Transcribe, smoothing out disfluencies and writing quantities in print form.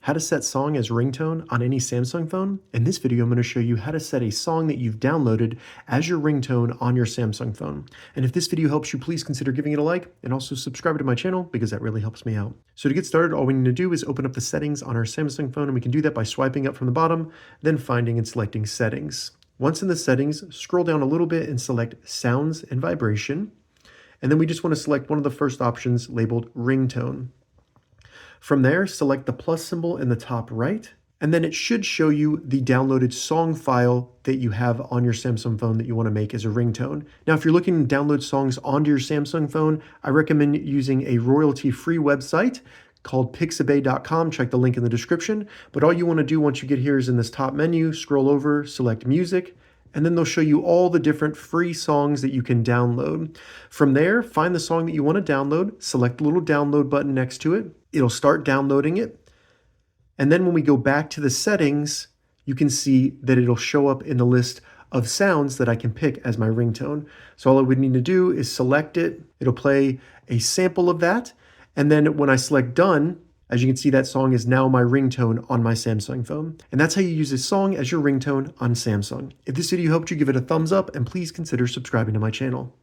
how to set song as ringtone on any Samsung phone. In this video, I'm going to show you how to set a song that you've downloaded as your ringtone on your Samsung phone. And if this video helps you, please consider giving it a like and also subscribe to my channel because that really helps me out. So to get started, all we need to do is open up the settings on our Samsung phone, and we can do that by swiping up from the bottom, then finding and selecting settings. Once in the settings, scroll down a little bit and select sounds and vibration. And then we just want to select one of the first options labeled ringtone. From there, select the plus symbol in the top right, and then it should show you the downloaded song file that you have on your Samsung phone that you want to make as a ringtone. Now, if you're looking to download songs onto your Samsung phone, I recommend using a royalty-free website called pixabay.com. Check the link in the description. But all you want to do once you get here is in this top menu, scroll over, select music, and then they'll show you all the different free songs that you can download. From there, find the song that you want to download, select the little download button next to it. It'll start downloading it. And then when we go back to the settings, you can see that it'll show up in the list of sounds that I can pick as my ringtone. So all I would need to do is select it. It'll play a sample of that. And then when I select done, as you can see, that song is now my ringtone on my Samsung phone. And that's how you use this song as your ringtone on Samsung. If this video helped you, give it a thumbs up and please consider subscribing to my channel.